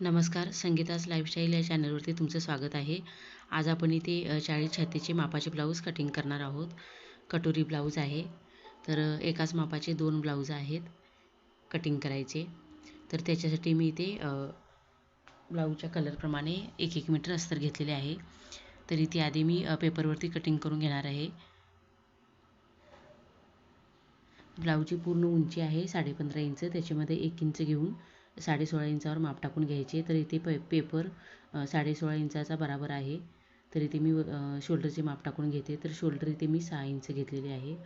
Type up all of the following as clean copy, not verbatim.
नमस्कार, संगीताज लाईफस्टाईल या चॅनलवरती तुमचं स्वागत आहे. आज आपण इथे 40 छातीचे मापाचे ब्लाऊज कटिंग करणार आहोत. कटोरी ब्लाऊज आहे. तर एकाच मापाचे 2 ब्लाऊज आहेत कटिंग करायचे. तर त्याच्यासाठी मी इथे ब्लाऊजच्या कलरप्रमाणे 1-1 मीटर अस्तर घेतलेले आहे. तर इथे आधी मी पेपरवरती कटिंग करून घेणार आहे. ब्लाऊजची पूर्ण उंची आहे 15.5 इंच. त्याच्यामध्ये 1 इंच घेऊन 16.5 इंचावर माप टाकून घ्यायचे. तर इथे पेपर 16.5 इंचाचा बराबर आहे. तर इथे मी शोल्डरचे माप टाकून घेते. तर शोल्डर इथे मी 6 इंच घेतलेले आहे.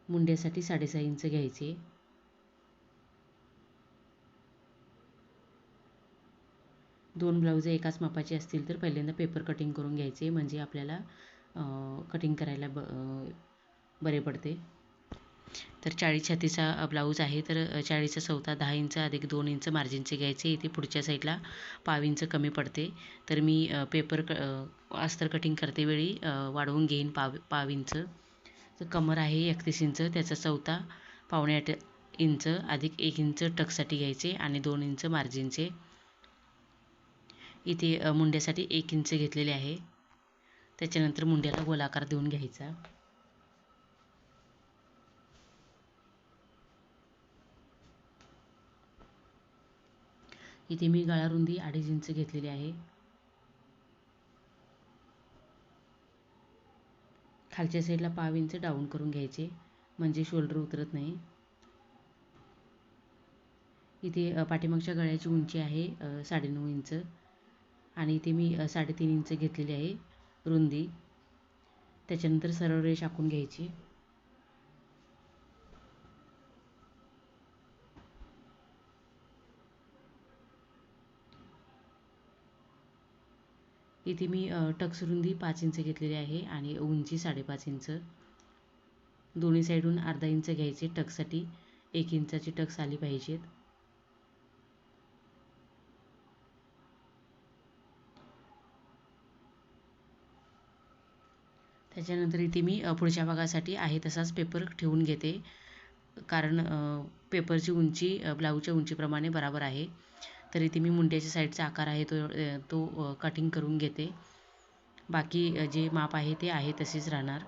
मुंड्यासाठी 6.5 इंच घ्यायचे. दोन ब्लाऊज एकाच मापाचे असतील तर पहिल्यांदा पेपर कटिंग करून घ्यायचे, म्हणजे आपल्याला कटिंग करायला बरे पडते. तर 40 छातीचा ब्लाऊज आहे. तर 40चा चौथा 10 इंच अधिक 2 इंच मार्जिनचे घ्यायचे. इथे पुढच्या साईडला 5 इंच कमी पडते. तर मी पेपर अस्तर कटिंग करते वेळी वाढवून घेईन 5 इंच. तर कमर आहे 31 इंच. त्याचा चौथा 7.25 इंच अधिक 1 इंच टक्ससाठी घ्यायचे आणि 2 इंच मार्जिनचे. इथे मुंड्यासाठी 1 इंच घेतलेले आहे. त्याच्यानंतर मुंड्याला गोलाकार देऊन घ्यायचा. इथे मी गळा रुंदी 2.5 इंच घेतलेली आहे. खालच्या साईडला 5 इंच डाऊन करून घ्यायचे, म्हणजे शोल्डर उतरत नाही. इथे पाठीमागच्या गळ्याची उंची आहे 9.5 इंच आणि इथे मी 3.5 इंच घेतलेली आहे रुंदी. त्याच्यानंतर सरळ रेष आखून घ्यायची. इथे मी टक्स रुंदी 5 इंच घेतलेली आहे आणि उंची 5.5 इंच. दोन्ही साईडून अर्धा इंच घ्यायचे. टक्ससाठी 1 इंचाची टक्स आली पाहिजेत. त्याच्यानंतर इथे मी पुढच्या भागासाठी आहे तसाच पेपर ठेवून घेते, कारण पेपरची उंची ब्लाऊजच्या उंचीप्रमाणे बराबर आहे. तर इथे मी मुंड्याच्या साईडचा आकार आहे तो कटिंग करून घेते. बाकी जे माप आहे ते आहे तसेच राहणार.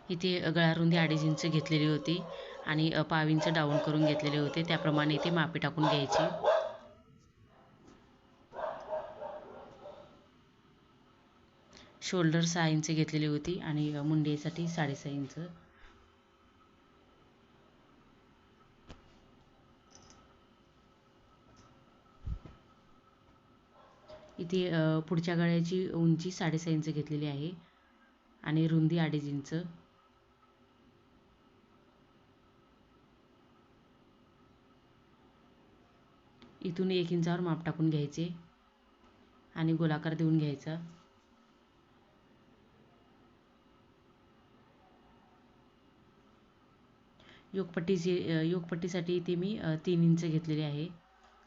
इथे गळा रुंदी 2.5 इंच घेतलेली होती आणि 5 इंच डाऊन करून घेतलेले होते. त्याप्रमाणे इथे मापे टाकून घ्यायची. शोल्डर 6 इंच घेतलेली होती आणि मुंडेसाठी 6.5 इंच. इथे पुढच्या गळ्याची उंची 6.5 इंच घेतलेली आहे आणि रुंदी 2.5 इंच. इथून 1 इंचावर माप टाकून घ्यायचे आणि गोलाकार देऊन घ्यायचा. योगपट्टीसाठी इथे मी 3 इंच घेतलेले आहे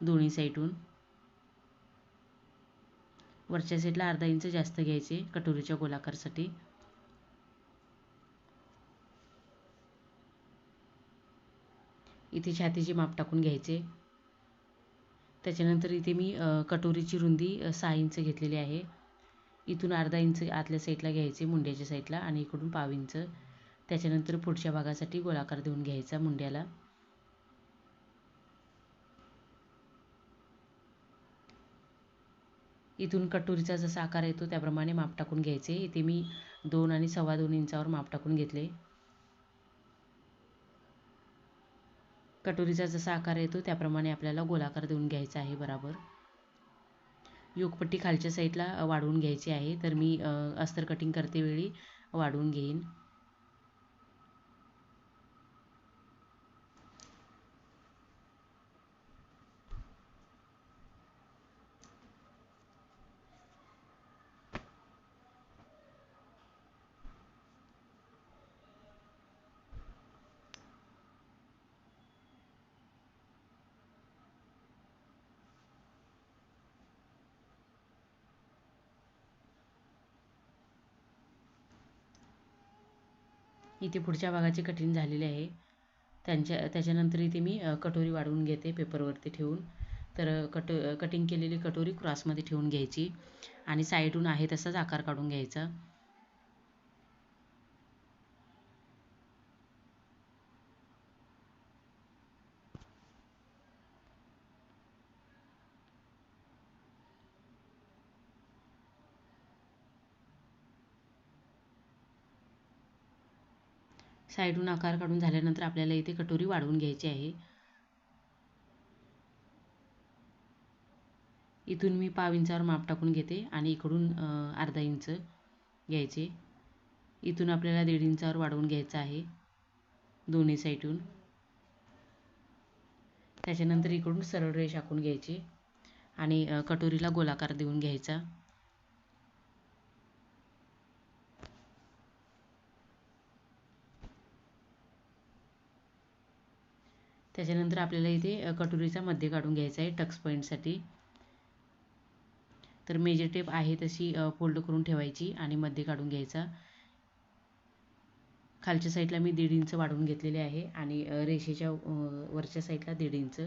दोन्ही साईडून. वरच्या साईडला अर्धा इंच जास्त घ्यायचे कटोरीच्या गोलाकारसाठी. इथे छातीचे माप टाकून घ्यायचे. त्याच्यानंतर इथे मी कटोरीची रुंदी 6 इंच घेतलेली आहे. इथून अर्धा इंच आतल्या साईडला घ्यायचे मुंड्याच्या साईडला आणि इकडून 5 इंच. त्याच्यानंतर पुढच्या भागासाठी गोलाकार देऊन घ्यायचा मुंड्याला. इथून कटोरीचा जसा आकार येतो त्याप्रमाणे माप टाकून घ्यायचे. इथे मी 2 आणि 2.25 इंचावर माप टाकून घेतले. कटोरीचा जसा आकार येतो त्याप्रमाणे आपल्याला गोलाकार देऊन घ्यायचा आहे बराबर. योगपट्टी खालच्या साईडला वाढवून घ्यायची आहे. तर मी अस्तर कटिंग करते वेळी वाढवून घेईन. इथे पुढच्या भागाचे कटिंग झालेले आहे. त्याच्यानंतर इथे मी कटोरी वाढवून घेते पेपरवरती ठेवून. तर कटिंग केलेली कटोरी क्रॉसमध्ये ठेवून घ्यायची आणि साईडून आहे तसाच आकार काढून घ्यायचा. साईडून आकार काढून झाल्यानंतर आपल्याला इथे कटोरी वाढवून घ्यायची आहे. इथून मी पाव इंचावर माप टाकून घेते आणि इकडून अर्धा इंच घ्यायचे. इथून आपल्याला 1.5 इंचावर वाढवून घ्यायचं आहे दोन्ही साईडून. त्याच्यानंतर इकडून सरळ रेष आखून घ्यायची आणि कटोरीला गोलाकार देऊन घ्यायचा. त्याच्यानंतर आपल्याला इथे कटोरीचा मध्य काढून घ्यायचा आहे टक्स पॉईंटसाठी. तर मेजर टेप आहे तशी फोल्ड करून ठेवायची आणि मध्य काढून घ्यायचा. खालच्या साईडला मी 1.5 इंच वाढवून घेतलेले आहे आणि रेषेच्या वरच्या साईडला 1.5 इंच.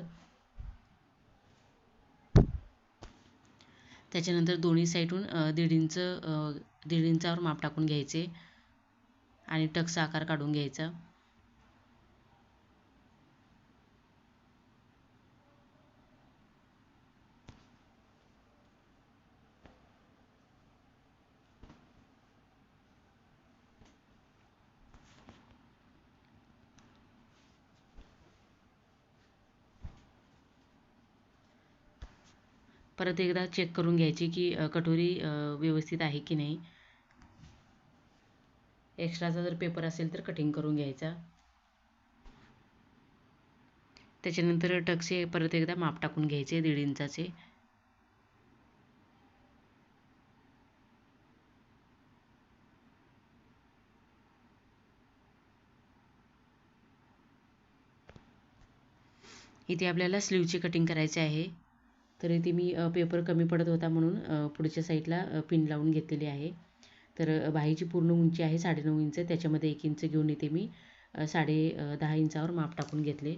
त्याच्यानंतर दोन्ही साईडून 1.5 इंचावर माप टाकून घ्यायचे आणि टक्सचा आकार काढून घ्यायचा. परत एकदा चेक करून घ्यायची की कटोरी व्यवस्थित आहे की नाही. एक्स्ट्राचा जर पेपर असेल तर कटिंग करून घ्यायचा. त्याच्यानंतर टक्सचे परत एकदा माप टाकून घ्यायचे 1.5 इंचाचे. इथे आपल्याला स्लीवची कटिंग करायची आहे. तर इथे मी पेपर कमी पडत होता म्हणून पुढच्या साईडला पिन लावून घेतलेली आहे. तर बाहीची पूर्ण उंची आहे 9.5 इंच. त्याच्यामध्ये 1 इंच घेऊन इथे मी 10.5 इंचावर माप टाकून घेतले.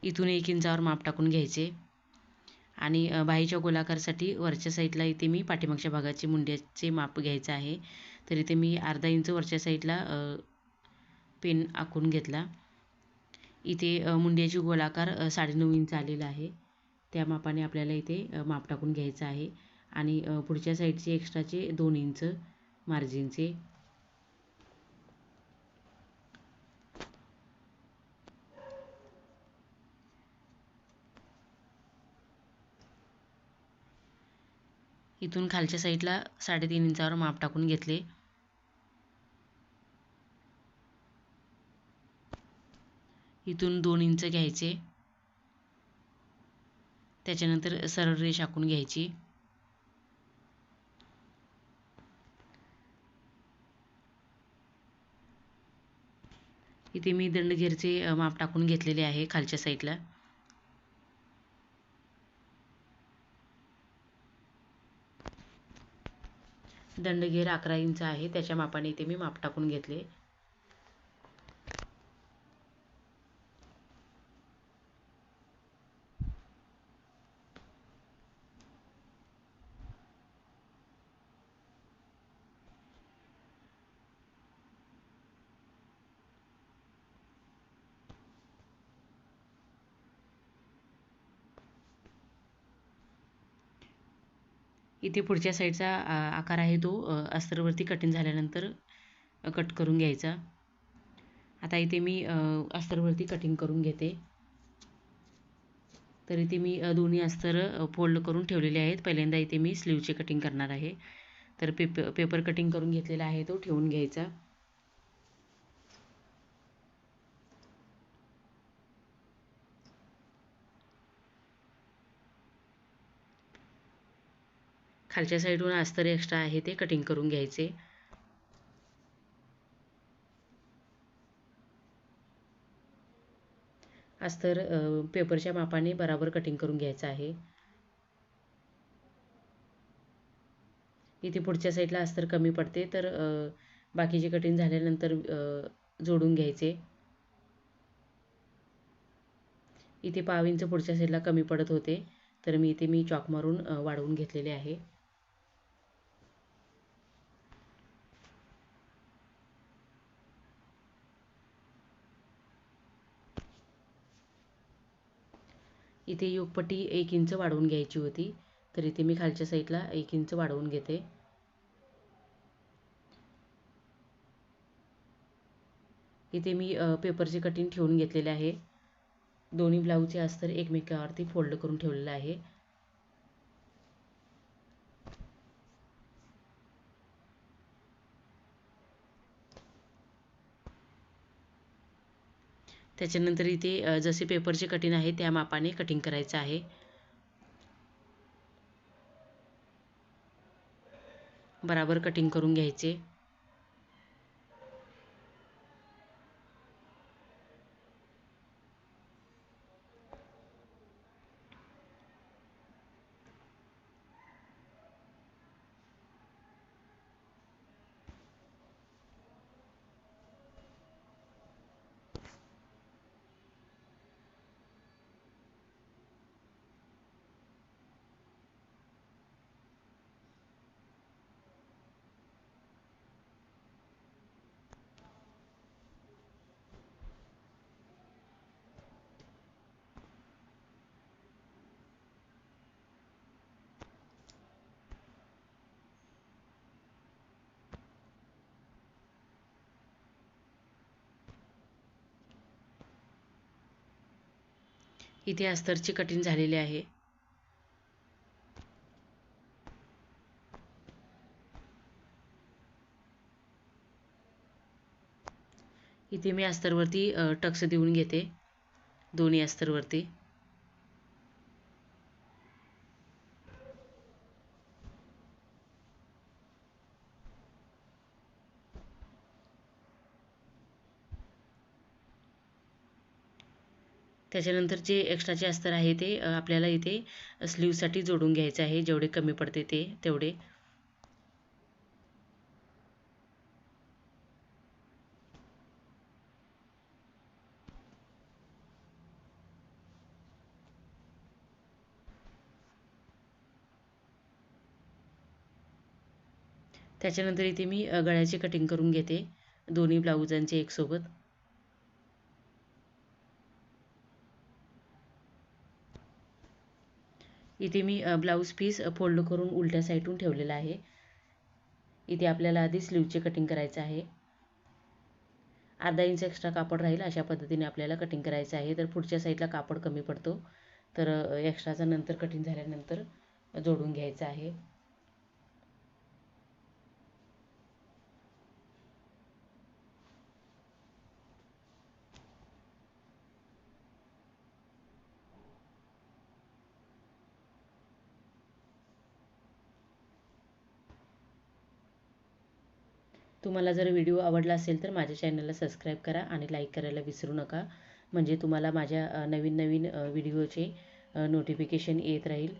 इथून 1 इंचावर माप टाकून घ्यायचे आणि बाहीच्या गोलाकारसाठी वरच्या साईडला इथे मी पाठीमागच्या भागाचे मुंड्याचे माप घ्यायचं आहे. तर इथे मी अर्धा इंच वरच्या साईडला पेन आखून घेतला. इथे मुंड्याची गोलाकार 9.5 इंच आलेला आहे. त्या मापाने आपल्याला इथे माप टाकून घ्यायचं आहे आणि पुढच्या साईडचे एक्स्ट्राचे 2 इंच मार्जिनचे. इथून खालच्या साईडला 3.5 इंचावर माप टाकून घेतले. इथून 2 इंच घ्यायचे. त्याच्यानंतर सरळ रेष आखून घ्यायची. इथे मी दंडगेरचे माप टाकून घेतलेले आहे खालच्या साईडला. दंडगेर 11 इंच आहे. त्याच्या मापाने इथे मी माप टाकून घेतले. इथे पुढच्या साईडचा आकार आहे तो अस्तरवरती कटिंग झाल्यानंतर कट करून घ्यायचा. आता इथे मी अस्तरवरती कटिंग करून घेते. तर इथे मी दोन्ही अस्तर फोल्ड करून ठेवलेले आहेत. पहिल्यांदा इथे मी स्लीवचे कटिंग करणार आहे. तर पेपर कटिंग करून घेतलेला आहे तो ठेवून घ्यायचा. खालच्या साईडून अस्तर एक्स्ट्रा आहे ते कटिंग करून घ्यायचे. अस्तर पेपरच्या मापाने बराबर कटिंग करून घ्यायचं आहे. इथे पुढच्या साईडला अस्तर कमी पडते, तर बाकीचे कटिंग झाल्यानंतर जोडून घ्यायचे. इथे 1/2 इंच पुढच्या साईडला कमी पडत होते, तर मी चॉक मारून वाढवून घेतलेले आहे. इथे योगपट्टी 1 इंच वाढवून घ्यायची होती, तर इथे मी खालच्या साईडला 1 इंच वाढवून घेते. इथे मी पेपरचे कटिंग ठेवून घेतलेले आहे. दोन्ही ब्लाऊजचे अस्तर एकमेकावरती फोल्ड करून ठेवलेलं आहे. त्याच्यानंतर इथे जसे पेपरचे कटिंग आहे त्या मापाने कटिंग करायचं आहे. बराबर कटिंग करून घ्यायचे. इथे अस्तरची कटिंग झालेली आहे. इथे मी अस्तरवरती टक्स देऊन घेते, दोन्ही अस्तरवरती. त्याच्यानंतर जे एक्स्ट्राचे अस्तर आहे ते आपल्याला इथे स्लीवसाठी जोडून घ्यायचं आहे. जेवढे कमी पडते तेवढे. त्याच्यानंतर इथे मी गळ्याची कटिंग करून घेते, दोन्ही ब्लाऊजांचे एकसोबत. इथे मी ब्लाऊज पीस फोल्ड करून उलट्या साईडून ठेवलेला आहे. इथे आपल्याला आधी स्लीवचे कटिंग करायचं आहे. अर्धा इंच एक्स्ट्रा कापड राहील अशा पद्धतीने आपल्याला कटिंग करायचं आहे. तर पुढच्या साईडला कापड कमी पडतो, तर एक्स्ट्राचा नंतर कटिंग झाल्यानंतर जोडून घ्यायचं आहे. तुम्हाला जर व्हिडिओ आवडला असेल तर माझ्या चॅनलला सबस्क्राईब करा आणि लाईक करायला विसरू नका, म्हणजे तुम्हाला माझ्या नवीन नवीन व्हिडिओचे नोटिफिकेशन येत राहील.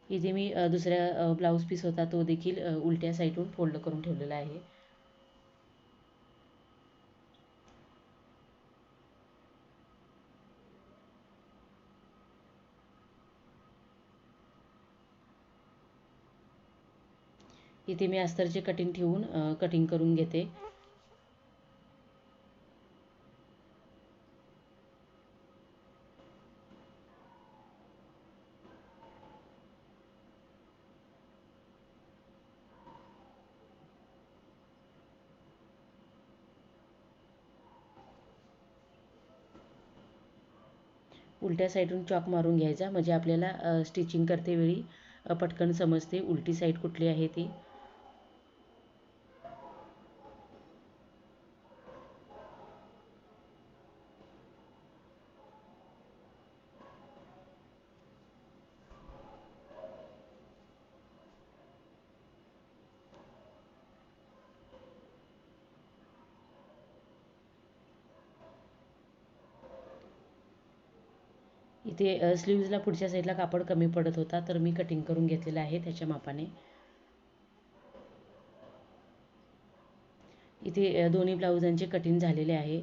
इथे मी दुसऱ्या ब्लाऊज पीस होता तो देखील उलट्या साईडून फोल्ड करून ठेवलेला आहे. इथे मी अस्तरचे कटिंग ठेवून कटिंग करून घेते. उलट्या साईडून चॉक मारून घ्यायचा, म्हणजे आपल्याला स्टिचिंग करते वेळी पटकन समजते उलटी साईड कुठली आहे ती. इथे स्लीव्जला पुढच्या साईडला कापड कमी पडत होता, तर मी कटिंग करून घेतलेला आहे त्याच्या मापाने. इथे दोन्ही ब्लाउजांचे कटिंग झालेले आहे.